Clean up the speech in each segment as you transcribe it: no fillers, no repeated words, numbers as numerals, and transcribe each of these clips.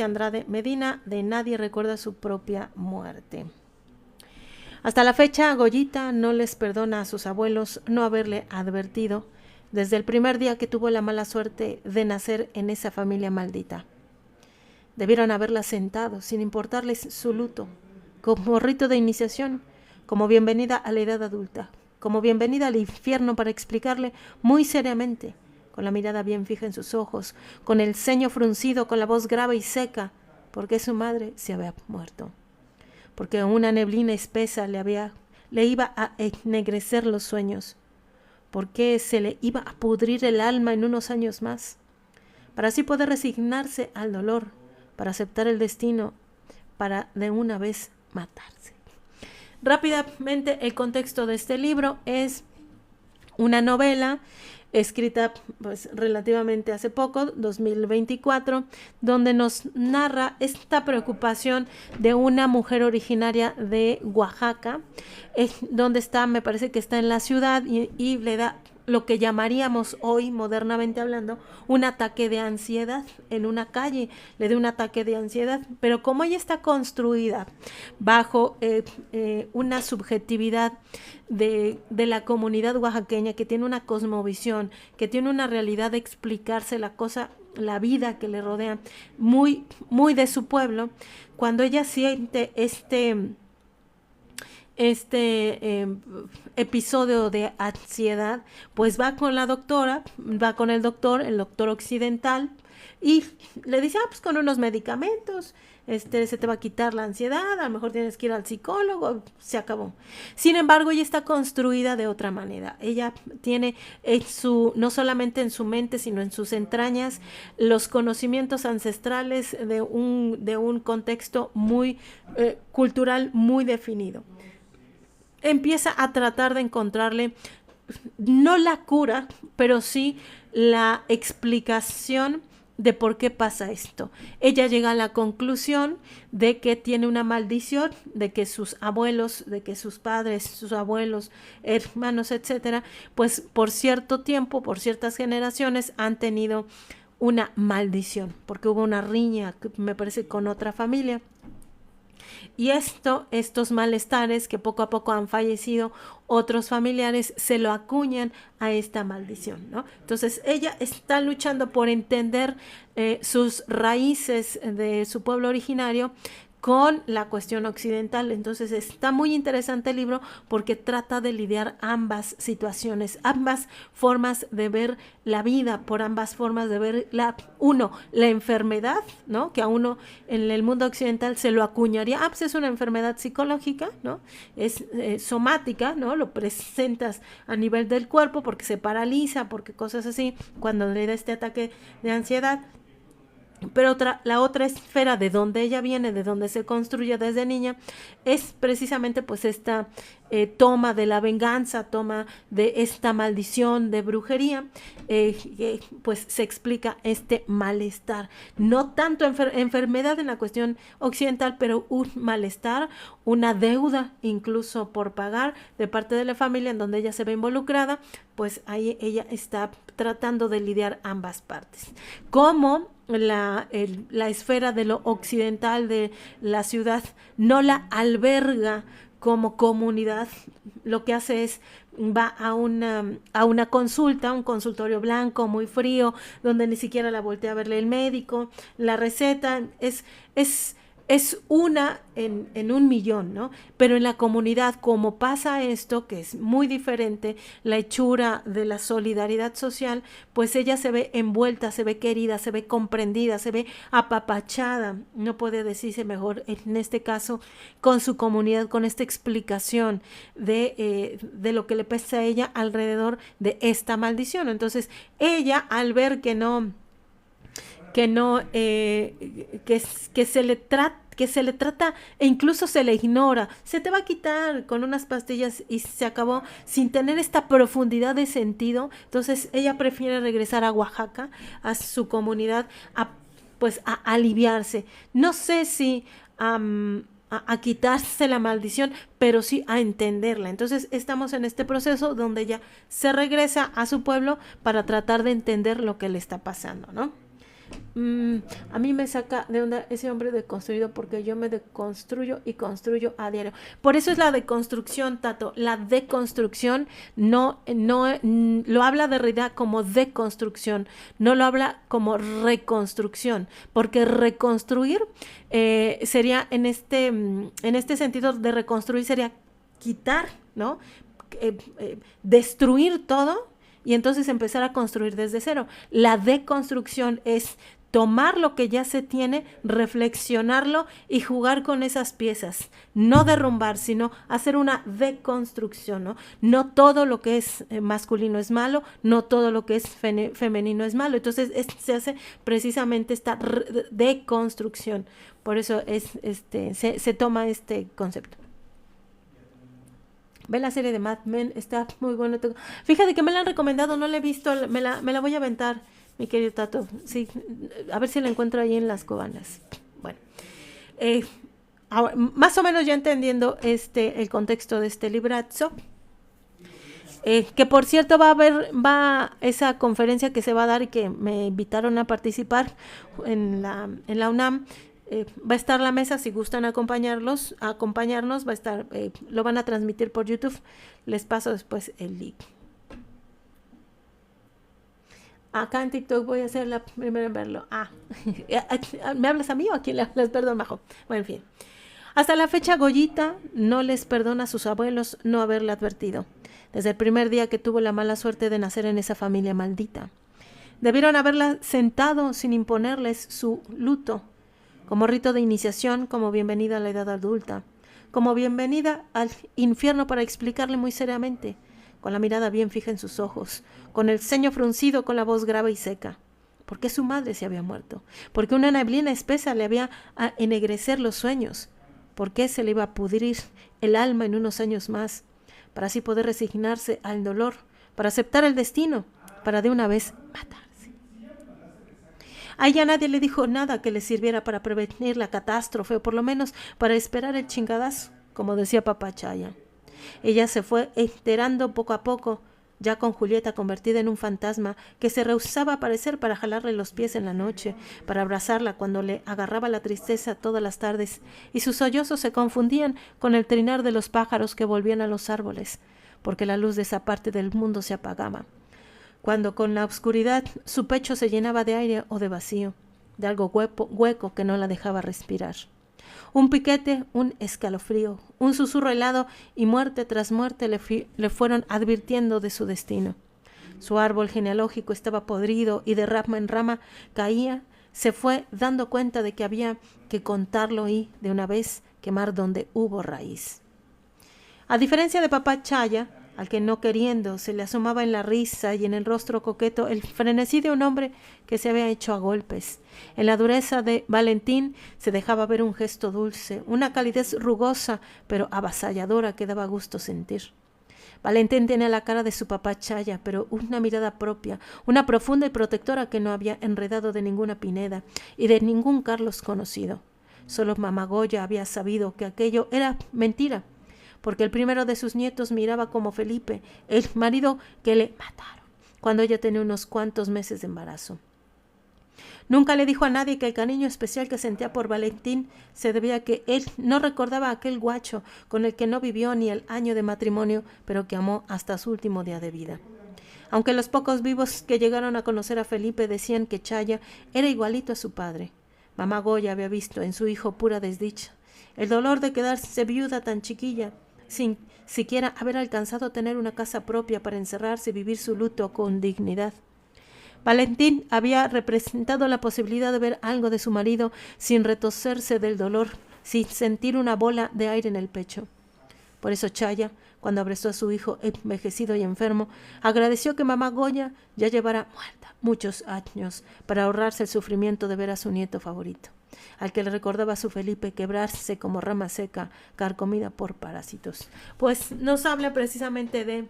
Andrade Medina, de Nadie recuerda su propia muerte. Hasta la fecha, Goyita no les perdona a sus abuelos no haberle advertido desde el primer día que tuvo la mala suerte de nacer en esa familia maldita. Debieron haberla sentado, sin importarles su luto, como rito de iniciación, como bienvenida a la edad adulta, como bienvenida al infierno, para explicarle muy seriamente, con la mirada bien fija en sus ojos, con el ceño fruncido, con la voz grave y seca, por qué su madre se había muerto. Porque una neblina espesa le iba a ennegrecer los sueños, porque se le iba a pudrir el alma en unos años más, para así poder resignarse al dolor, para aceptar el destino, para de una vez matarse. Rápidamente, el contexto de este libro es una novela escrita pues relativamente hace poco, 2024, donde nos narra esta preocupación de una mujer originaria de Oaxaca, donde está, me parece que está en la ciudad y le da lo que llamaríamos hoy, modernamente hablando, un ataque de ansiedad en una calle, le dio un ataque de ansiedad, pero como ella está construida bajo una subjetividad de la comunidad oaxaqueña, que tiene una cosmovisión, que tiene una realidad de explicarse la vida que le rodea, muy, muy de su pueblo, cuando ella siente este episodio de ansiedad, pues va con la doctora, va con el doctor occidental, y le dice, pues con unos medicamentos, se te va a quitar la ansiedad, a lo mejor tienes que ir al psicólogo, se acabó. Sin embargo, ella está construida de otra manera. Ella tiene no solamente en su mente, sino en sus entrañas, los conocimientos ancestrales de un contexto muy cultural muy definido. Empieza a tratar de encontrarle, no la cura, pero sí la explicación de por qué pasa esto. Ella llega a la conclusión de que tiene una maldición, de que sus abuelos, de que sus padres, sus abuelos, hermanos, etcétera, pues por cierto tiempo, por ciertas generaciones han tenido una maldición, porque hubo una riña, me parece, con otra familia. Y estos malestares que poco a poco han fallecido otros familiares, se lo acuñan a esta maldición, ¿no? Entonces ella está luchando por entender sus raíces de su pueblo originario con la cuestión occidental. Entonces está muy interesante el libro porque trata de lidiar ambas situaciones, ambas formas de ver la vida, por ambas formas de ver la enfermedad, ¿no? Que a uno en el mundo occidental se lo acuñaría, pues es una enfermedad psicológica, ¿no? Es somática, ¿no? Lo presentas a nivel del cuerpo porque se paraliza, porque cosas así, cuando le da este ataque de ansiedad. Pero la otra esfera de donde ella viene, de donde se construye desde niña, es precisamente pues esta toma de la venganza, toma de esta maldición de brujería, pues se explica este malestar. No tanto enfermedad en la cuestión occidental, pero un malestar, una deuda incluso por pagar de parte de la familia en donde ella se ve involucrada, pues ahí ella está tratando de lidiar ambas partes. Como la esfera de lo occidental de la ciudad no la alberga como comunidad, lo que hace es va a una consulta, un consultorio blanco muy frío, donde ni siquiera la voltea a verle el médico, la receta es una en un millón, ¿no? Pero en la comunidad, como pasa esto, que es muy diferente, la hechura de la solidaridad social, pues ella se ve envuelta, se ve querida, se ve comprendida, se ve apapachada, no puede decirse mejor en este caso, con su comunidad, con esta explicación de lo que le pesa a ella alrededor de esta maldición. Entonces, ella, al ver que se le trata e incluso se le ignora, se te va a quitar con unas pastillas y se acabó, sin tener esta profundidad de sentido. Entonces ella prefiere regresar a Oaxaca, a su comunidad, a aliviarse. No sé si a quitarse la maldición, pero sí a entenderla. Entonces estamos en este proceso donde ella se regresa a su pueblo para tratar de entender lo que le está pasando, ¿no? A mí me saca de onda ese hombre deconstruido porque yo me deconstruyo y construyo a diario. Por eso es la deconstrucción, Tato. La deconstrucción lo habla Derrida como deconstrucción, no lo habla como reconstrucción, porque reconstruir sería en este sentido de reconstruir sería quitar, ¿no? Destruir todo y entonces empezar a construir desde cero. La deconstrucción es tomar lo que ya se tiene, reflexionarlo y jugar con esas piezas. No derrumbar, sino hacer una deconstrucción, ¿no? No todo lo que es masculino es malo, no todo lo que es femenino es malo. Entonces se hace precisamente esta deconstrucción. Por eso se toma este concepto. Ve la serie de Mad Men, está muy bueno. Fíjate que me la han recomendado, no la he visto, me la voy a aventar, mi querido Tato. Sí, a ver si la encuentro ahí en las Cubanas. Bueno, ahora, más o menos ya entendiendo el contexto de este librazo, que por cierto va esa conferencia que se va a dar y que me invitaron a participar en la UNAM. Va a estar la mesa si gustan acompañarnos, va a estar, lo van a transmitir por YouTube. Les paso después el link. Acá en TikTok voy a ser la primera en verlo. ¿Me hablas a mí o a quién le hablas? Perdón, Majo. Bueno, en fin. Hasta la fecha, Goyita no les perdona a sus abuelos no haberle advertido, desde el primer día que tuvo la mala suerte de nacer en esa familia maldita. Debieron haberla sentado sin imponerles su luto, como rito de iniciación, como bienvenida a la edad adulta, como bienvenida al infierno, para explicarle muy seriamente, con la mirada bien fija en sus ojos, con el ceño fruncido, con la voz grave y seca, por qué su madre se había muerto, por qué una neblina espesa le había a ennegrecer los sueños, por qué se le iba a pudrir el alma en unos años más, para así poder resignarse al dolor, para aceptar el destino, para de una vez matar. A ella nadie le dijo nada que le sirviera para prevenir la catástrofe, o por lo menos para esperar el chingadazo, como decía papá Chaya. Ella se fue enterando poco a poco, ya con Julieta convertida en un fantasma que se rehusaba a aparecer para jalarle los pies en la noche, para abrazarla cuando le agarraba la tristeza todas las tardes, y sus sollozos se confundían con el trinar de los pájaros que volvían a los árboles, porque la luz de esa parte del mundo se apagaba. Cuando con la oscuridad su pecho se llenaba de aire o de vacío, de algo hueco que no la dejaba respirar. Un piquete, un escalofrío, un susurro helado y muerte tras muerte le fueron advirtiendo de su destino. Su árbol genealógico estaba podrido y de rama en rama caía. Se fue dando cuenta de que había que contarlo y, de una vez, quemar donde hubo raíz. A diferencia de papá Chaya, al que no queriendo se le asomaba en la risa y en el rostro coqueto el frenesí de un hombre que se había hecho a golpes. En la dureza de Valentín se dejaba ver un gesto dulce, una calidez rugosa pero avasalladora que daba gusto sentir. Valentín tenía la cara de su papá Chaya, pero una mirada propia, una profunda y protectora que no había enredado de ninguna Pineda y de ningún Carlos conocido. Solo mamá Goya había sabido que aquello era mentira, porque el primero de sus nietos miraba como Felipe, el marido que le mataron, cuando ella tenía unos cuantos meses de embarazo. Nunca le dijo a nadie que el cariño especial que sentía por Valentín se debía a que él no recordaba a aquel guacho con el que no vivió ni el año de matrimonio, pero que amó hasta su último día de vida. Aunque los pocos vivos que llegaron a conocer a Felipe decían que Chaya era igualito a su padre, mamá Goya había visto en su hijo pura desdicha, el dolor de quedarse viuda tan chiquilla, sin siquiera haber alcanzado a tener una casa propia para encerrarse y vivir su luto con dignidad. Valentín había representado la posibilidad de ver algo de su marido sin retorcerse del dolor, sin sentir una bola de aire en el pecho. Por eso Chaya, cuando abrazó a su hijo envejecido y enfermo, agradeció que mamá Goya ya llevara muerta muchos años para ahorrarse el sufrimiento de ver a su nieto favorito, al que le recordaba a su Felipe quebrarse como rama seca, carcomida por parásitos. Pues nos habla precisamente de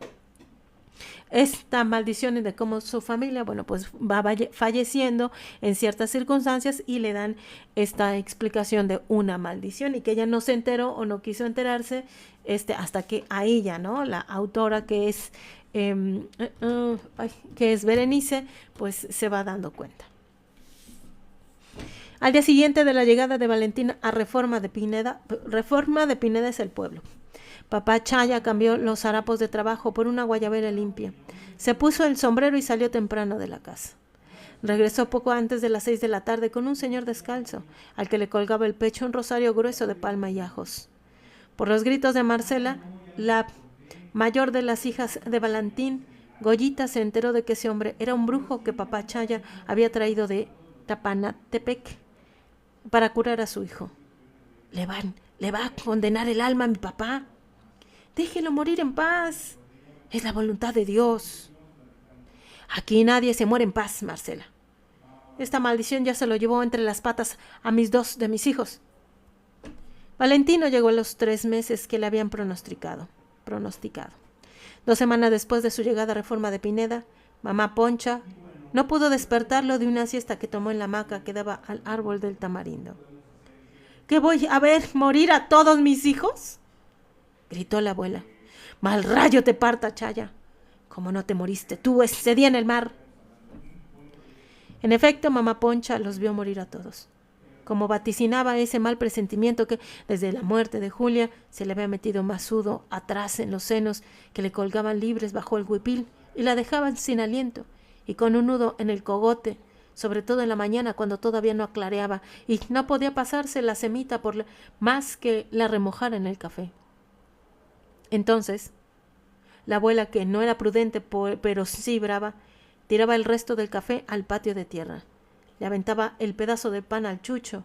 esta maldición y de cómo su familia, bueno, pues va falleciendo en ciertas circunstancias y le dan esta explicación de una maldición y que ella no se enteró o no quiso enterarse hasta que a ella, ¿no? La autora que es Berenice, pues se va dando cuenta. Al día siguiente de la llegada de Valentín a Reforma de Pineda es el pueblo. Papá Chaya cambió los harapos de trabajo por una guayabera limpia. Se puso el sombrero y salió temprano de la casa. Regresó poco antes de las 6 de la tarde con un señor descalzo, al que le colgaba el pecho un rosario grueso de palma y ajos. Por los gritos de Marcela, la mayor de las hijas de Valentín, Goyita se enteró de que ese hombre era un brujo que papá Chaya había traído de Tapanatepec para curar a su hijo. Le va a condenar el alma a mi papá. Déjelo morir en paz. Es la voluntad de Dios. Aquí nadie se muere en paz, Marcela. Esta maldición ya se lo llevó entre las patas a dos de mis hijos. Valentino llegó a los 3 meses que le habían pronosticado. 2 semanas después de su llegada a Reforma de Pineda, mamá Poncha no pudo despertarlo de una siesta que tomó en la hamaca que daba al árbol del tamarindo. ¿Qué voy a ver morir a todos mis hijos?, gritó la abuela. Mal rayo te parta, Chaya. ¿Cómo no te moriste tú ese día en el mar? En efecto, mamá Poncha los vio morir a todos. Como vaticinaba ese mal presentimiento que desde la muerte de Julia se le había metido masudo atrás en los senos que le colgaban libres bajo el huipil y la dejaban sin aliento y con un nudo en el cogote, sobre todo en la mañana cuando todavía no aclareaba y no podía pasarse la semita por más que la remojara en el café. Entonces, la abuela, que no era prudente pero sí brava, tiraba el resto del café al patio de tierra. Le aventaba el pedazo de pan al Chucho.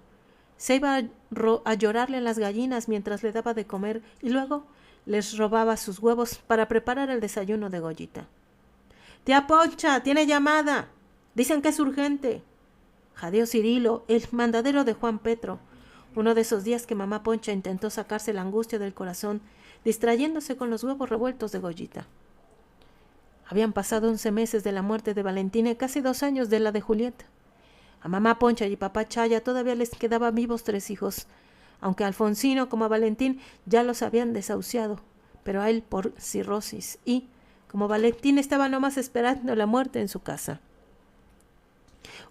Se iba a llorarle a las gallinas mientras le daba de comer y luego les robaba sus huevos para preparar el desayuno de Goyita. «Tía Poncha, tiene llamada. Dicen que es urgente». Jadeó Cirilo, el mandadero de Juan Petro, uno de esos días que mamá Poncha intentó sacarse la angustia del corazón, distrayéndose con los huevos revueltos de Goyita. Habían pasado 11 meses de la muerte de Valentina y casi 2 años de la de Julieta. A mamá Poncha y papá Chaya todavía les quedaban vivos 3 hijos, aunque a Alfonsino como a Valentín ya los habían desahuciado, pero a él por cirrosis y, como Valentín estaba nomás esperando la muerte en su casa.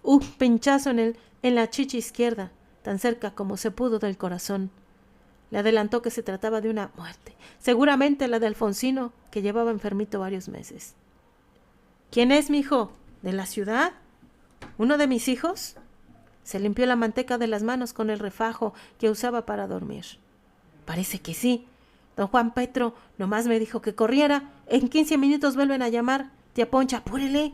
Un pinchazo en la chicha izquierda, tan cerca como se pudo del corazón. Le adelantó que se trataba de una muerte, seguramente la de Alfonsino, que llevaba enfermito varios meses. ¿Quién es, mijo? ¿De la ciudad? ¿Uno de mis hijos? Se limpió la manteca de las manos con el refajo que usaba para dormir. Parece que sí. Don Juan Petro nomás me dijo que corriera. En 15 minutos vuelven a llamar. Tía Poncha, apúrele.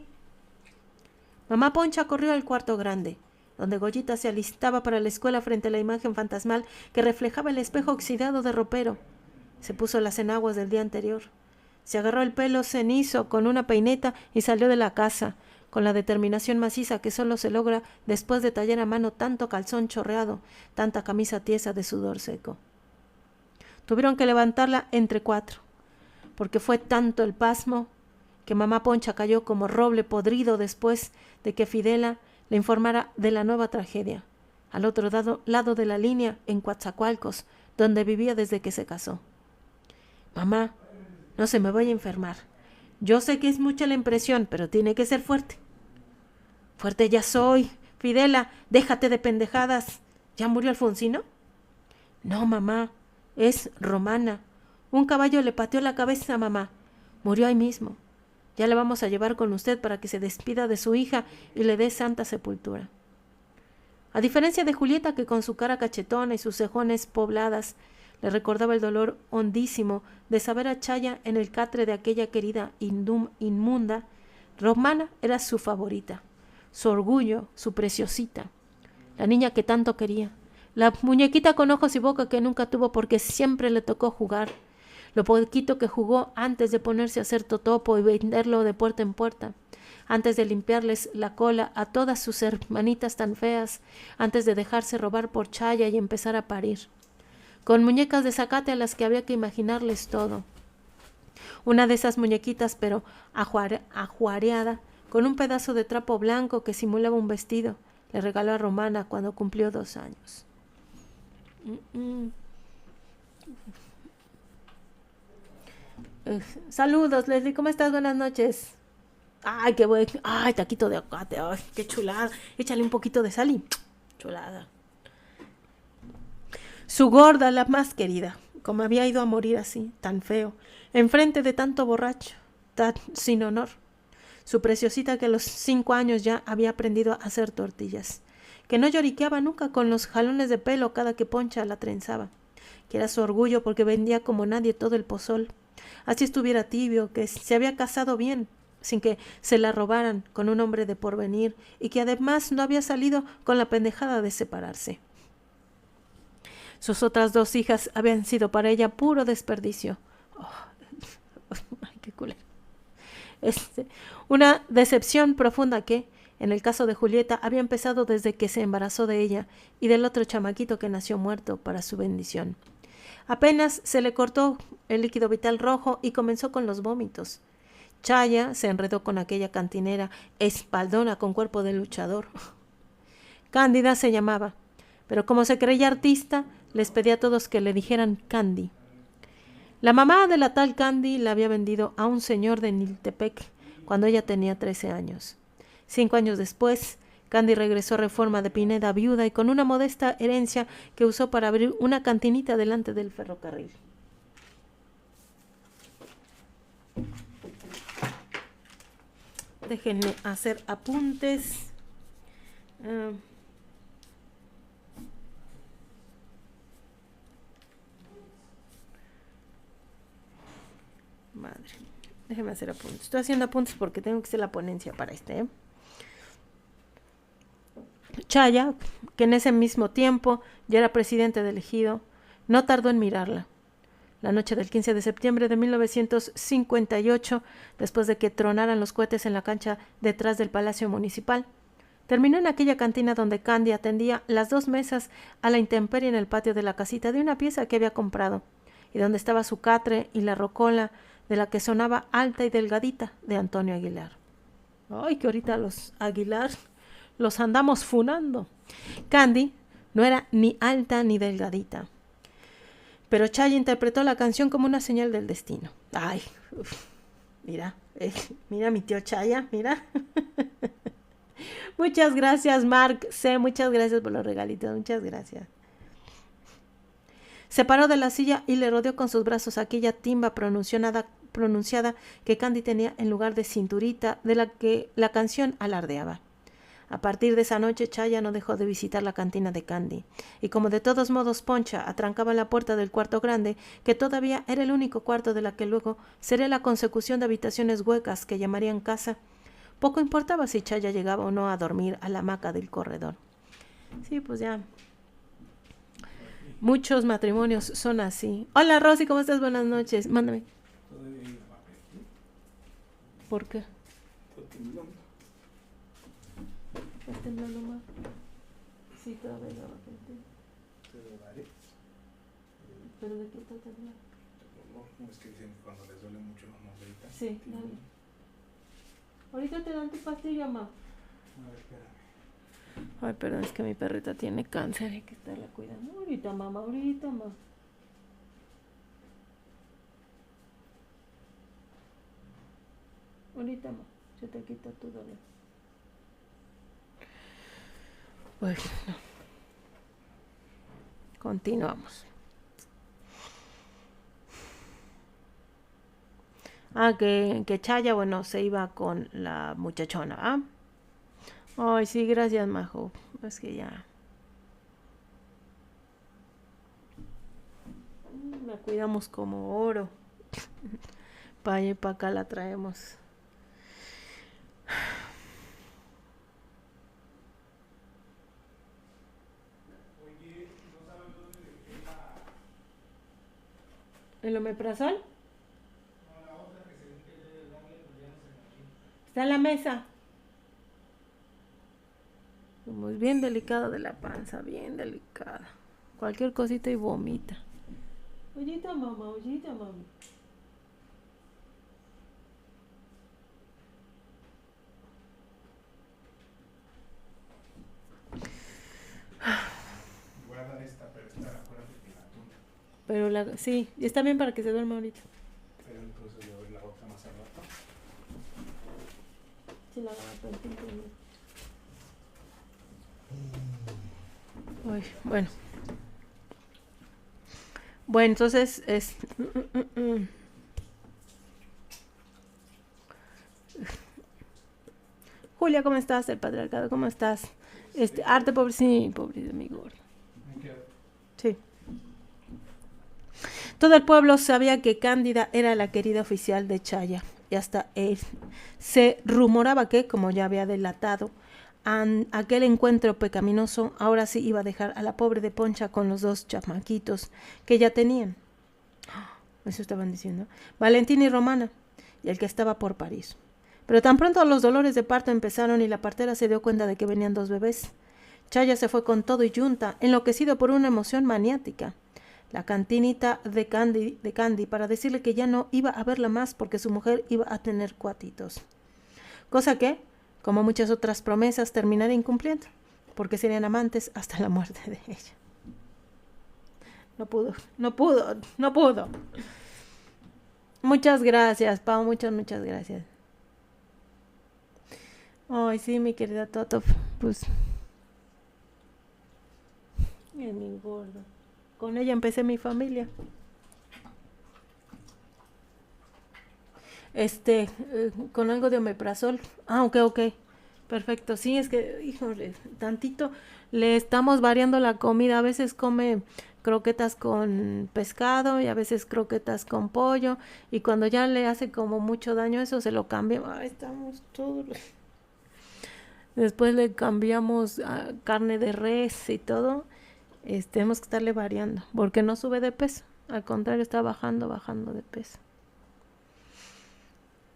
Mamá Poncha corrió al cuarto grande, donde Goyita se alistaba para la escuela frente a la imagen fantasmal que reflejaba el espejo oxidado de ropero. Se puso las enaguas del día anterior. Se agarró el pelo cenizo con una peineta y salió de la casa, con la determinación maciza que solo se logra después de tallar a mano tanto calzón chorreado, tanta camisa tiesa de sudor seco. Tuvieron que levantarla entre 4, porque fue tanto el pasmo que mamá Poncha cayó como roble podrido después de que Fidela le informara de la nueva tragedia, al otro lado de la línea, en Coatzacoalcos, donde vivía desde que se casó. Mamá, no se me vaya a enfermar. Yo sé que es mucha la impresión, pero tiene que ser fuerte. Fuerte ya soy. Fidela, déjate de pendejadas. ¿Ya murió Alfonsino? No, mamá, es Romana. Un caballo le pateó la cabeza a mamá. Murió ahí mismo. Ya la vamos a llevar con usted para que se despida de su hija y le dé santa sepultura. A diferencia de Julieta, que con su cara cachetona y sus cejones pobladas le recordaba el dolor hondísimo de saber a Chaya en el catre de aquella querida inmunda, Romana era su favorita, su orgullo, su preciosita, la niña que tanto quería, la muñequita con ojos y boca que nunca tuvo porque siempre le tocó jugar, lo poquito que jugó antes de ponerse a hacer totopo y venderlo de puerta en puerta, antes de limpiarles la cola a todas sus hermanitas tan feas, antes de dejarse robar por Chaya y empezar a parir, con muñecas de zacate a las que había que imaginarles todo. Una de esas muñequitas, pero ajuareada, con un pedazo de trapo blanco que simulaba un vestido, le regaló a Romana cuando cumplió 2 años. Saludos, Leslie, ¿cómo estás? Buenas noches. Ay, qué bueno. Ay, taquito de aguacate. Ay, qué chulada. Échale un poquito de sal y chulada. Su gorda, la más querida, como había ido a morir así, tan feo, enfrente de tanto borracho, tan sin honor. Su preciosita que a los 5 años ya había aprendido a hacer tortillas, que no lloriqueaba nunca con los jalones de pelo cada que Poncha la trenzaba, que era su orgullo porque vendía como nadie todo el pozol, así estuviera tibio, que se había casado bien, sin que se la robaran con un hombre de porvenir y que además no había salido con la pendejada de separarse. Sus otras 2 hijas habían sido para ella puro desperdicio. Oh, ay, qué culero. Una decepción profunda que, en el caso de Julieta, había empezado desde que se embarazó de ella y del otro chamaquito que nació muerto para su bendición. Apenas se le cortó el líquido vital rojo y comenzó con los vómitos. Chaya se enredó con aquella cantinera espaldona con cuerpo de luchador. Cándida se llamaba, pero como se creía artista, les pedía a todos que le dijeran Candy. La mamá de la tal Candy la había vendido a un señor de Niltepec cuando ella tenía 13 años. 5 años después, Candy regresó a Reforma de Pineda viuda y con una modesta herencia que usó para abrir una cantinita delante del ferrocarril. Déjenme hacer apuntes. Madre, déjenme hacer apuntes. Estoy haciendo apuntes porque tengo que hacer la ponencia para este. Chaya, que en ese mismo tiempo ya era presidente del ejido, no tardó en mirarla. La noche del 15 de septiembre de 1958, después de que tronaran los cohetes en la cancha detrás del Palacio Municipal, terminó en aquella cantina donde Candy atendía las 2 mesas a la intemperie en el patio de la casita de una pieza que había comprado, y donde estaba su catre y la rocola de la que sonaba alta y delgadita de Antonio Aguilar. Ay, que ahorita los Aguilar los andamos funando. Candy no era ni alta ni delgadita, pero Chaya interpretó la canción como una señal del destino. Ay, mira, mira mi tío Chaya, mira. Muchas gracias, Mark C. Muchas gracias por los regalitos, muchas gracias. Se paró de la silla y le rodeó con sus brazos aquella timba pronunciada que Candy tenía en lugar de cinturita de la que la canción alardeaba. A partir de esa noche, Chaya no dejó de visitar la cantina de Candy, y como de todos modos Poncha atrancaba la puerta del cuarto grande, que todavía era el único cuarto de la que luego sería la consecución de habitaciones huecas que llamarían casa, poco importaba si Chaya llegaba o no a dormir a la hamaca del corredor. Sí, pues ya. Muchos matrimonios son así. Hola, Rosy, ¿cómo estás? Buenas noches. Mándame. ¿Por qué? ¿Estás temblando más? Sí, todavía no, gente. ¿Pero de qué está temblando? No, es que dicen que cuando les duele mucho la movilidad. Sí, dale. Ahorita te dan tu pastilla, ma. A ver, espérame. Ay, perdón, es que mi perrita tiene cáncer, hay que estarla cuidando. Ahorita, mamá, ahorita, mamá. Ahorita, mamá, se te quita tu dolor. Bueno, continuamos. Que Chaya, bueno, se iba con la muchachona, ¿ah? Ay, sí, gracias, Majo. Es que ya. La cuidamos como oro. Para allá y para acá la traemos. ¿El omeprazol? Está en la mesa. Muy bien delicada de la panza, bien delicada. Cualquier cosita y vomita. Ollita, mamá, ollita, mamá. Voy a dar esta, pero esta acuérdate que la tunda. Pero sí, está bien para que se duerma ahorita. Pero entonces le doy la otra más al rato. Sí, la agarra, pero Uy, bueno. Bueno, entonces Julia, ¿cómo estás? El patriarcado, ¿cómo estás? Arte, pobre, sí, pobre de mi gordo. Sí. Todo el pueblo sabía que Cándida era la querida oficial de Chaya. Y hasta él se rumoraba que, como ya había delatado, aquel encuentro pecaminoso ahora sí iba a dejar a la pobre de Poncha con los 2 chamaquitos que ya tenían. Eso estaban diciendo. Valentina y Romana, y el que estaba por París. Pero tan pronto los dolores de parto empezaron y la partera se dio cuenta de que venían 2 bebés, Chaya se fue con todo y yunta, enloquecido por una emoción maniática. La cantinita de Candy para decirle que ya no iba a verla más porque su mujer iba a tener cuatitos. Cosa que, como muchas otras promesas, terminaría incumpliendo, porque serían amantes hasta la muerte de ella. No pudo. Muchas gracias, Pau, muchas gracias. Ay, sí, mi querida Toto, pues... Es mi gordo. Con ella empecé mi familia. Con algo de omeprazol. Ah, ok. Perfecto. Sí, es que, híjole, tantito le estamos variando la comida. A veces come croquetas con pescado y a veces croquetas con pollo. Y cuando ya le hace como mucho daño eso, se lo cambia. Ay, estamos todos... Después le cambiamos a carne de res y todo. Tenemos que estarle variando, porque no sube de peso, al contrario está bajando de peso.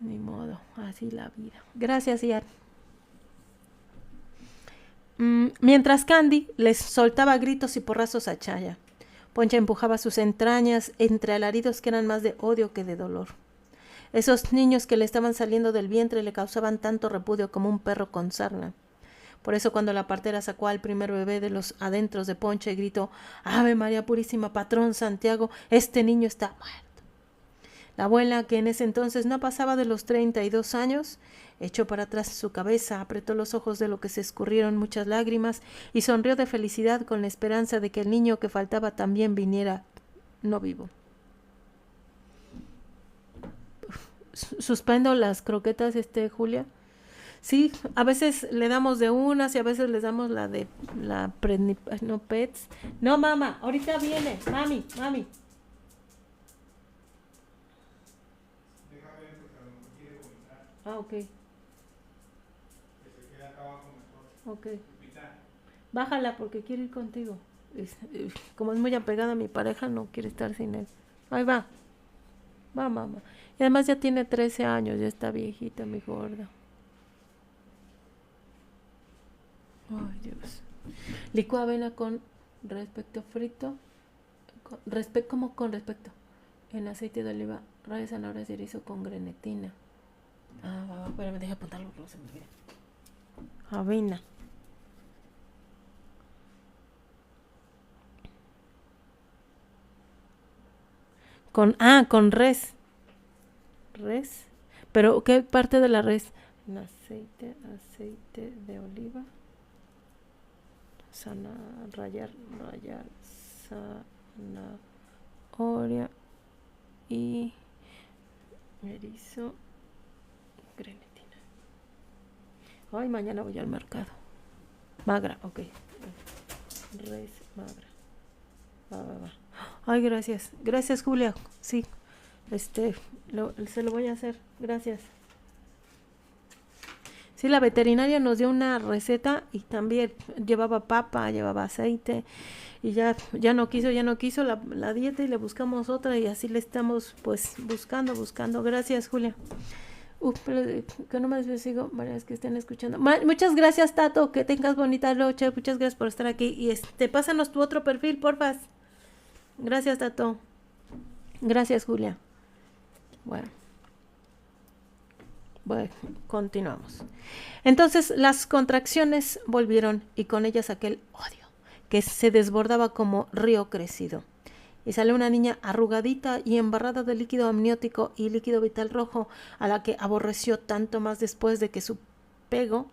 Ni modo, así la vida. Gracias, Ian. Mientras Candy les soltaba gritos y porrazos a Chaya, Poncha empujaba sus entrañas entre alaridos que eran más de odio que de dolor. Esos niños que le estaban saliendo del vientre le causaban tanto repudio como un perro con sarna. Por eso cuando la partera sacó al primer bebé de los adentros de Poncha y gritó: «Ave María Purísima, patrón Santiago, este niño está muerto». La abuela, que en ese entonces no pasaba de los 32 años, echó para atrás su cabeza, apretó los ojos de lo que se escurrieron muchas lágrimas y sonrió de felicidad con la esperanza de que el niño que faltaba también viniera no vivo. Suspendo las croquetas, Julia. Sí, a veces le damos de unas y a veces les damos la de la no pets. No, mamá, ahorita viene. Mami. Deja ver porque a lo mejor quiere vomitar. Ah, ok. Que se quede acá abajo mejor. Ok. Bájala porque quiere ir contigo. Como es muy apegada a mi pareja, no quiere estar sin él. Ahí va. Va, mamá. Y además ya tiene 13 años, ya está viejita, mi gorda. Ay, Dios. Licúa avena con respecto frito. Con respecto. En aceite de oliva, rayas zanahorias de erizo con grenetina. Ah, espérame, deja apuntarlo, no se me olvide. Avena. Con res. Res. Pero, ¿qué parte de la res? En aceite de oliva. Rayar zanahoria y erizo, grenetina. Ay, mañana voy al mercado. Magra, ok. Res magra. Va. Ay, gracias. Gracias, Julia. Sí. Se lo voy a hacer. Gracias. Sí, la veterinaria nos dio una receta y también llevaba papa, llevaba aceite y ya no quiso la dieta y le buscamos otra y así le estamos pues buscando. Gracias, Julia. Pero que no me sigo, varias que estén escuchando. Muchas gracias, Tato, que tengas bonita noche. Muchas gracias por estar aquí y pásanos tu otro perfil, porfas. Gracias, Tato. Gracias, Julia. Bueno, continuamos. Entonces las contracciones volvieron y con ellas aquel odio que se desbordaba como río crecido. Y salió una niña arrugadita y embarrada de líquido amniótico y líquido vital rojo, a la que aborreció tanto más después de que su pego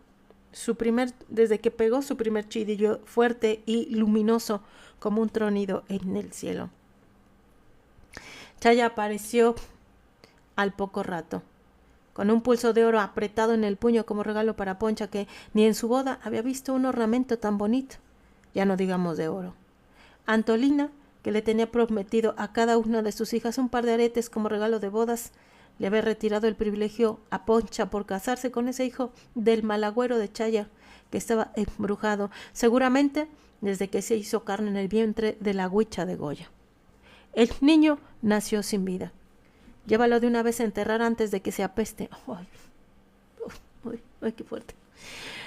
desde que pegó su primer chidillo fuerte y luminoso como un tronido en el cielo. Chaya apareció al poco rato, con un pulso de oro apretado en el puño como regalo para Poncha, que ni en su boda había visto un ornamento tan bonito, ya no digamos de oro. Antolina, que le tenía prometido a cada una de sus hijas un par de aretes como regalo de bodas, le había retirado el privilegio a Poncha por casarse con ese hijo del malagüero de Chaya, que estaba embrujado, seguramente desde que se hizo carne en el vientre de la huicha de Goya. El niño nació sin vida. Llévalo de una vez a enterrar antes de que se apeste. Ay, qué fuerte.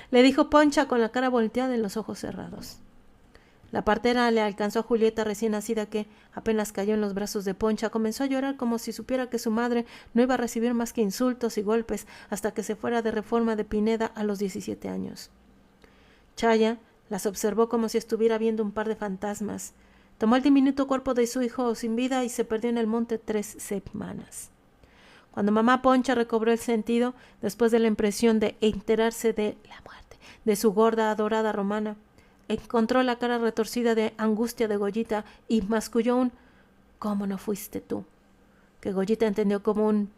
Le dijo Poncha con la cara volteada y los ojos cerrados. La partera le alcanzó a Julieta recién nacida, que apenas cayó en los brazos de Poncha. Comenzó a llorar como si supiera que su madre no iba a recibir más que insultos y golpes hasta que se fuera de Reforma de Pineda a los 17 años. Chaya las observó como si estuviera viendo un par de fantasmas. Tomó el diminuto cuerpo de su hijo sin vida y se perdió en el monte 3 semanas. Cuando mamá Poncha recobró el sentido, después de la impresión de enterarse de la muerte de su gorda adorada romana, encontró la cara retorcida de angustia de Goyita y masculló un «¿Cómo no fuiste tú?», que Goyita entendió como un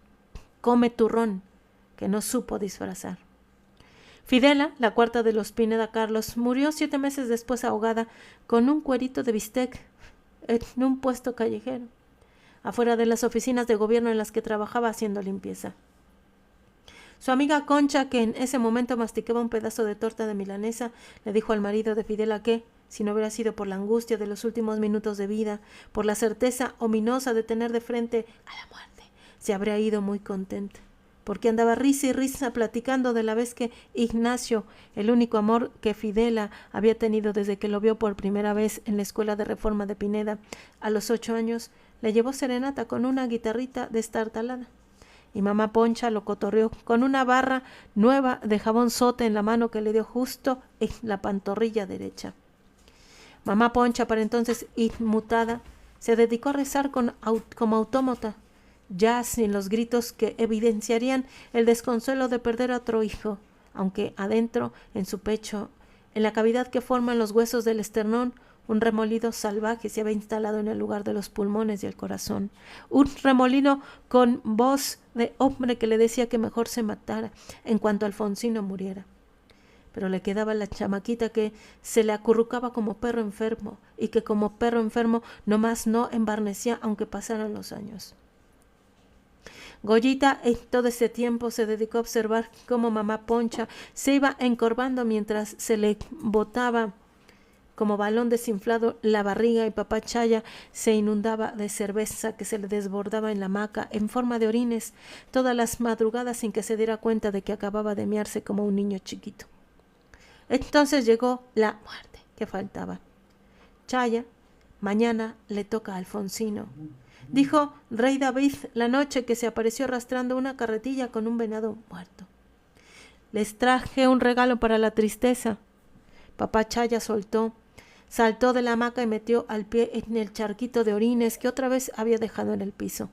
«come turrón», que no supo disfrazar. Fidela, la cuarta de los Pineda Carlos, murió 7 meses después ahogada con un cuerito de bistec en un puesto callejero, afuera de las oficinas de gobierno en las que trabajaba haciendo limpieza. Su amiga Concha, que en ese momento masticaba un pedazo de torta de milanesa, le dijo al marido de Fidela que, si no hubiera sido por la angustia de los últimos minutos de vida, por la certeza ominosa de tener de frente a la muerte, se habría ido muy contenta, porque andaba risa y risa platicando de la vez que Ignacio, el único amor que Fidela había tenido desde que lo vio por primera vez en la escuela de Reforma de Pineda, a los 8 años, le llevó serenata con una guitarrita destartalada. Y mamá Poncha lo cotorreó con una barra nueva de jabón sote en la mano que le dio justo en la pantorrilla derecha. Mamá Poncha, para entonces inmutada, se dedicó a rezar como autómata, ya sin los gritos que evidenciarían el desconsuelo de perder a otro hijo, aunque adentro, en su pecho, en la cavidad que forman los huesos del esternón, un remolido salvaje se había instalado en el lugar de los pulmones y el corazón. Un remolino con voz de hombre que le decía que mejor se matara en cuanto Alfonsino muriera. Pero le quedaba la chamaquita que se le acurrucaba como perro enfermo y que como perro enfermo nomás no embarnecía aunque pasaran los años. Goyita en todo ese tiempo se dedicó a observar cómo mamá Poncha se iba encorvando mientras se le botaba como balón desinflado la barriga y papá Chaya se inundaba de cerveza que se le desbordaba en la hamaca en forma de orines todas las madrugadas sin que se diera cuenta de que acababa de mearse como un niño chiquito. Entonces llegó la muerte que faltaba. Chaya, mañana le toca a Alfonsino, dijo Rey David la noche que se apareció arrastrando una carretilla con un venado muerto. Les traje un regalo para la tristeza. Papá Chaya saltó de la hamaca y metió al pie en el charquito de orines que otra vez había dejado en el piso.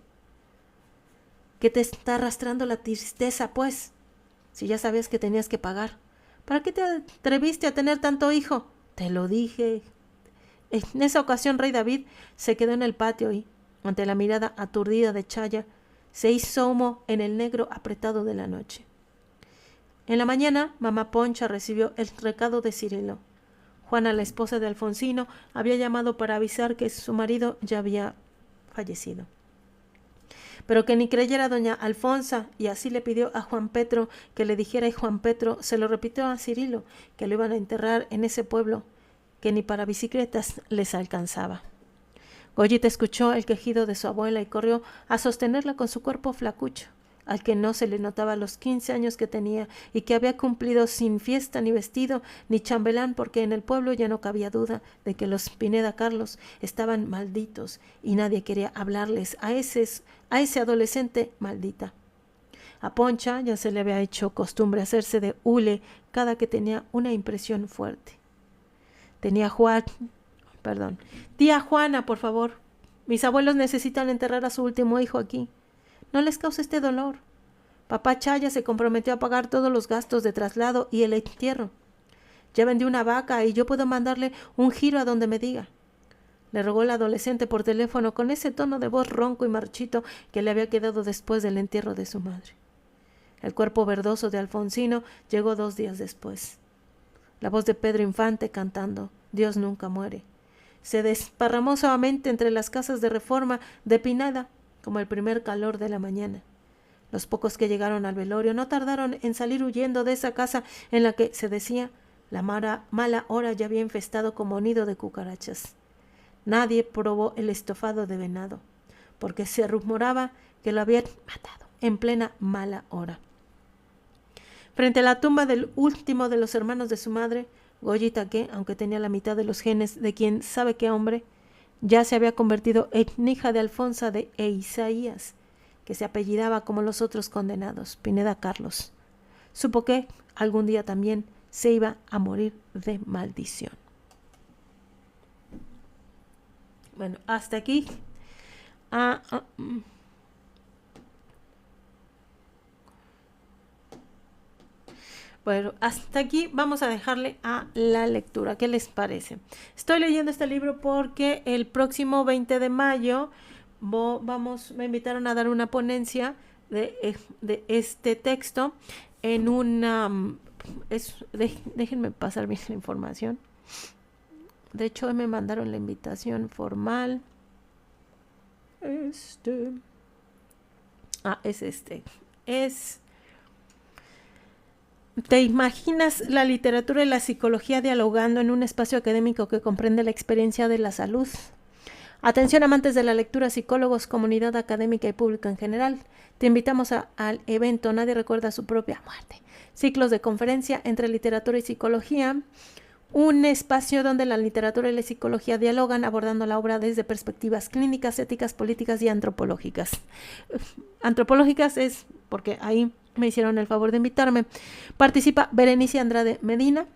¿Qué te está arrastrando la tristeza, pues? Si ya sabías que tenías que pagar. ¿Para qué te atreviste a tener tanto hijo? Te lo dije. En esa ocasión Rey David se quedó en el patio y, ante la mirada aturdida de Chaya, se hizo humo en el negro apretado de la noche. En la mañana, mamá Poncha recibió el recado de Cirilo. Juana, la esposa de Alfonsino, había llamado para avisar que su marido ya había fallecido. Pero que ni creyera doña Alfonsa, y así le pidió a Juan Petro que le dijera, y Juan Petro se lo repitió a Cirilo, que lo iban a enterrar en ese pueblo, que ni para bicicletas les alcanzaba. Goyita escuchó el quejido de su abuela y corrió a sostenerla con su cuerpo flacucho, al que no se le notaba los 15 años que tenía y que había cumplido sin fiesta ni vestido ni chambelán, porque en el pueblo ya no cabía duda de que los Pineda Carlos estaban malditos y nadie quería hablarles a ese adolescente maldita. A Poncha ya se le había hecho costumbre hacerse de hule cada que tenía una impresión fuerte. Tía Juana, por favor, mis abuelos necesitan enterrar a su último hijo aquí. No les cause este dolor. Papá Chaya se comprometió a pagar todos los gastos de traslado y el entierro. Ya vendí una vaca y yo puedo mandarle un giro a donde me diga. Le rogó el adolescente por teléfono con ese tono de voz ronco y marchito que le había quedado después del entierro de su madre. El cuerpo verdoso de Alfonsino llegó 2 días después. La voz de Pedro Infante cantando Dios nunca muere se desparramó suavemente entre las casas de Reforma de Pineda como el primer calor de la mañana. Los pocos que llegaron al velorio no tardaron en salir huyendo de esa casa en la que, se decía, la mala hora ya había infestado como nido de cucarachas. Nadie probó el estofado de venado, porque se rumoraba que lo habían matado en plena mala hora. Frente a la tumba del último de los hermanos de su madre, Goyita, que, aunque tenía la mitad de los genes de quien sabe qué hombre, ya se había convertido en hija de Alfonsa e Isaías, que se apellidaba como los otros condenados, Pineda Carlos. Supo que algún día también se iba a morir de maldición. Bueno, hasta aquí. Bueno, hasta aquí vamos a dejarle a la lectura. ¿Qué les parece? Estoy leyendo este libro porque el próximo 20 de mayo me invitaron a dar una ponencia de este texto en una... déjenme pasar bien la información. De hecho, hoy me mandaron la invitación formal. Es ¿Te imaginas la literatura y la psicología dialogando en un espacio académico que comprende la experiencia de la salud? Atención, amantes de la lectura, psicólogos, comunidad académica y público en general. Te invitamos al evento Nadie recuerda su propia muerte. Ciclos de conferencia entre literatura y psicología. Un espacio donde la literatura y la psicología dialogan abordando la obra desde perspectivas clínicas, éticas, políticas y antropológicas. Antropológicas es porque ahí me hicieron el favor de invitarme. Participa Berenice Andrade Medina,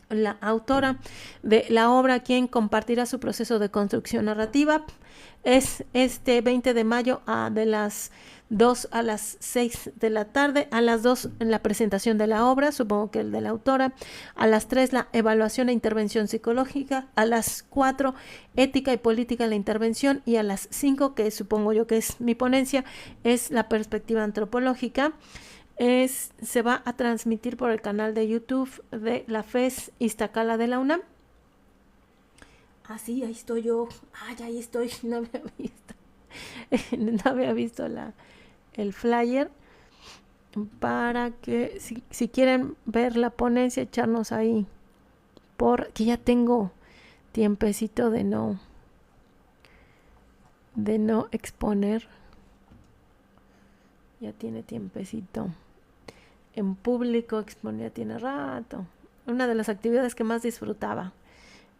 la autora de la obra, quien compartirá su proceso de construcción narrativa. Es este 20 de mayo de las 2 a las 6 de la tarde, a las 2 en la presentación de la obra, supongo que el de la autora, a las 3 la evaluación e intervención psicológica, a las 4 ética y política en la intervención y a las 5, que supongo yo que es mi ponencia, es la perspectiva antropológica. Se va a transmitir por el canal de YouTube de la FES Iztacala de la UNAM. Sí, ahí estoy yo. Ahí estoy. No había visto. No había visto el flyer. Para que si quieren ver la ponencia, echarnos ahí. Porque ya tengo tiempecito de no exponer. Ya tiene tiempecito. En público exponía tiene rato. Una de las actividades que más disfrutaba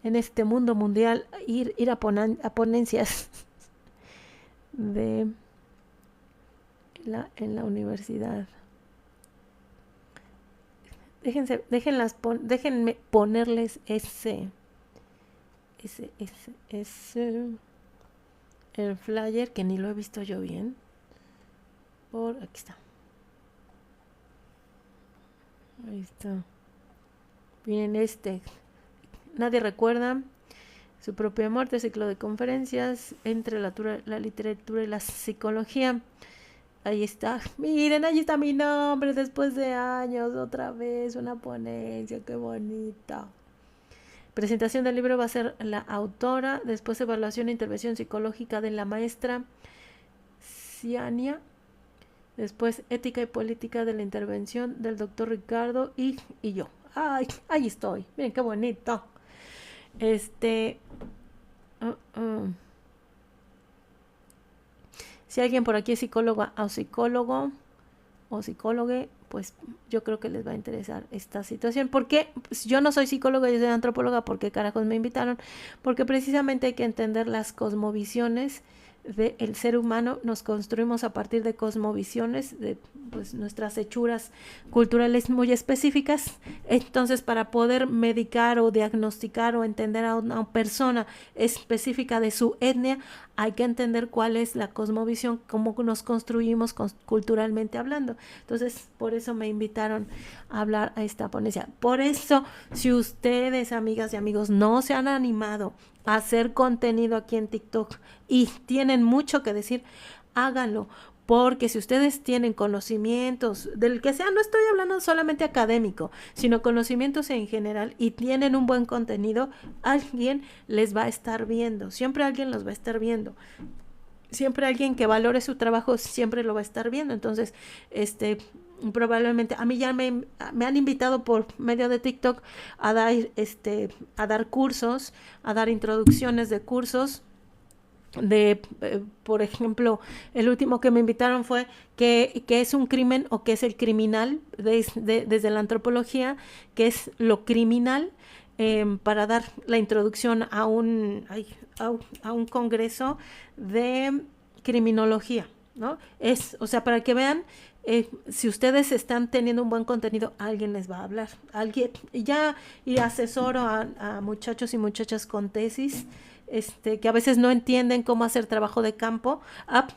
en este mundo mundial, ir a ponencias en la universidad. Déjenme ponerles el flyer, que ni lo he visto yo bien. Aquí está. Ahí está. Miren Nadie recuerda su propia muerte, ciclo de conferencias entre la literatura y la psicología. Ahí está. Miren, ahí está mi nombre después de años. Otra vez una ponencia. Qué bonita. Presentación del libro va a ser la autora. Después evaluación e intervención psicológica de la maestra Ciania. Después, ética y política de la intervención del doctor Ricardo y yo. Ahí estoy. Miren qué bonito. Si alguien por aquí es psicóloga o psicólogo o psicólogue, pues yo creo que les va a interesar esta situación. Porque yo no soy psicóloga, yo soy antropóloga. ¿Por qué carajos me invitaron? Porque precisamente hay que entender las cosmovisiones del ser humano nos construimos a partir de cosmovisiones, de pues nuestras hechuras culturales muy específicas. Entonces, para poder medicar o diagnosticar o entender a una persona específica de su etnia, hay que entender cuál es la cosmovisión, cómo nos construimos culturalmente hablando. Entonces, por eso me invitaron a hablar a esta ponencia. Por eso, si ustedes, amigas y amigos, no se han animado a hacer contenido aquí en TikTok y tienen mucho que decir, háganlo. Porque si ustedes tienen conocimientos, del que sea, no estoy hablando solamente académico, sino conocimientos en general y tienen un buen contenido, alguien les va a estar viendo, siempre alguien los va a estar viendo. Siempre alguien que valore su trabajo siempre lo va a estar viendo. Entonces, probablemente, a mí ya me han invitado por medio de TikTok a dar cursos, a dar introducciones de cursos. Por ejemplo, el último que me invitaron fue que es un crimen o qué es el criminal desde la antropología, qué es lo criminal, para dar la introducción a un congreso de criminología, ¿no? O sea, para que vean, si ustedes están teniendo un buen contenido, alguien les va a hablar, alguien, y asesoro a muchachos y muchachas con tesis, que a veces no entienden cómo hacer trabajo de campo.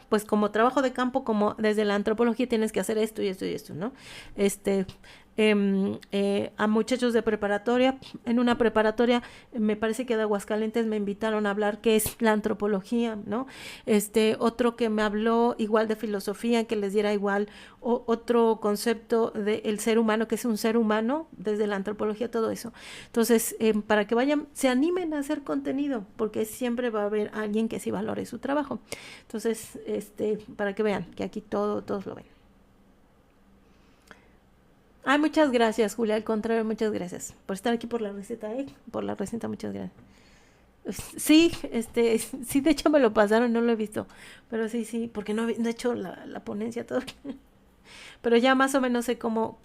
Pues como trabajo de campo, como desde la antropología tienes que hacer esto y esto y esto, ¿no? A muchachos de preparatoria, en una preparatoria, me parece que de Aguascalientes, me invitaron a hablar qué es la antropología, ¿no? Otro que me habló igual de filosofía, que les diera igual otro concepto del ser humano, que es un ser humano, desde la antropología, todo eso. Entonces, para que vayan, se animen a hacer contenido, porque siempre va a haber alguien que sí valore su trabajo. Entonces, para que vean que aquí todos lo ven. Ay, muchas gracias, Julia, al contrario, muchas gracias por estar aquí, por la receta, por la receta, muchas gracias. Sí, sí, de hecho me lo pasaron, no lo he visto, pero sí, porque no he hecho la ponencia todo, pero ya más o menos sé cómo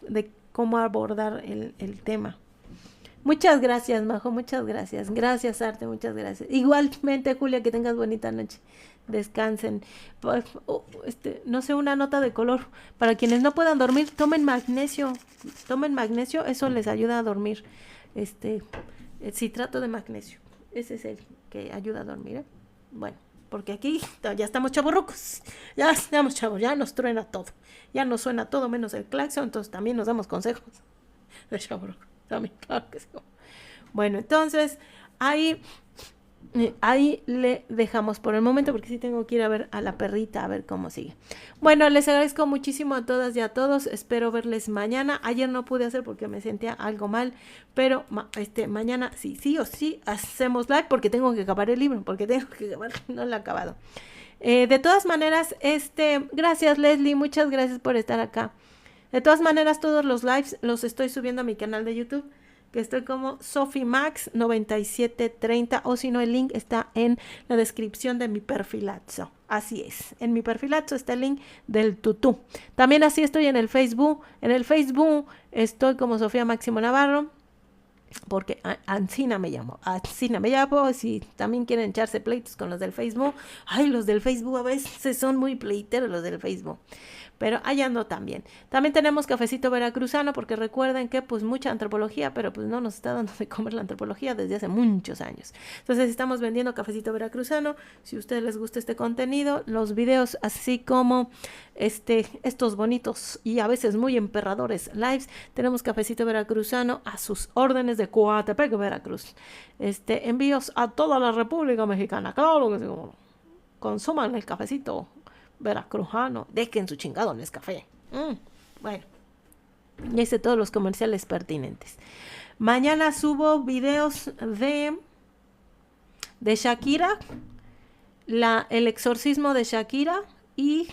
abordar el tema. Muchas gracias, Majo, muchas gracias. Gracias, Arte, muchas gracias. Igualmente, Julia, que tengas bonita noche. Descansen. No sé, una nota de color. Para quienes no puedan dormir, tomen magnesio. Eso les ayuda a dormir. El citrato de magnesio. Ese es el que ayuda a dormir, ¿eh? Bueno, porque aquí ya estamos chavorrucos. Ya estamos chavos, ya nos truena todo. Ya nos suena todo menos el claxon, entonces también nos damos consejos de chavorrucos. También, claro que sí. Bueno, entonces ahí le dejamos por el momento, porque sí tengo que ir a ver a la perrita, a ver cómo sigue. Bueno, les agradezco muchísimo a todas y a todos. Espero verles mañana. Ayer no pude hacer porque me sentía algo mal, pero mañana sí o sí hacemos live, porque tengo que acabar el libro, no lo he acabado. De todas maneras, gracias, Leslie, muchas gracias por estar acá. De todas maneras, todos los lives los estoy subiendo a mi canal de YouTube, que estoy como Sofimax 9730, o si no, el link está en la descripción de mi perfilazo. Así es, en mi perfilazo está el link del tutú. También así estoy en el Facebook. En el Facebook estoy como Sofía Máximo Navarro, porque Ancina me llamo. Si también quieren echarse pleitos con los del Facebook. Ay, los del Facebook a veces son muy pleiteros, los del Facebook. Pero allá ando también. También tenemos Cafecito Veracruzano, porque recuerden que pues mucha antropología, pero pues no nos está dando de comer la antropología desde hace muchos años. Entonces estamos vendiendo Cafecito Veracruzano. Si a ustedes les gusta este contenido, los videos, así como estos bonitos y a veces muy emperradores lives, tenemos Cafecito Veracruzano a sus órdenes de Coatepec, Veracruz. Envíos a toda la República Mexicana. Claro que sí, consuman el cafecito veracruzano, dejen su chingado Nescafé. Bueno, ya hice todos los comerciales pertinentes. Mañana subo videos de Shakira, el exorcismo de Shakira y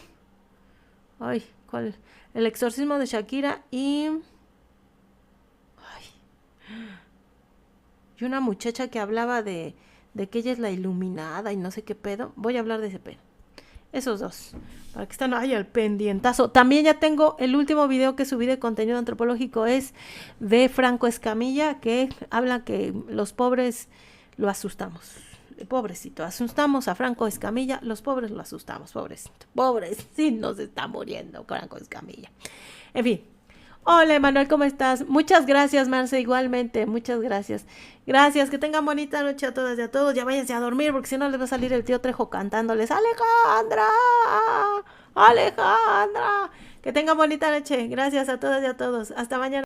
el exorcismo de Shakira y una muchacha que hablaba de que ella es la iluminada y no sé qué pedo. Voy a hablar de ese pedo. Esos dos, para que estén ahí al pendientazo. También ya tengo el último video que subí de contenido antropológico, es de Franco Escamilla, que habla que los pobres lo asustamos. pobrecito, asustamos a Franco Escamilla, los pobres lo asustamos, pobrecito, pobrecito, nos está muriendo Franco Escamilla. En fin. Hola, Emanuel, ¿cómo estás? Muchas gracias, Marce, igualmente, muchas gracias. Gracias, que tengan bonita noche a todas y a todos. Ya váyanse a dormir, porque si no les va a salir el tío Trejo cantándoles, ¡Alejandra! ¡Alejandra! Que tengan bonita noche. Gracias a todas y a todos. Hasta mañana.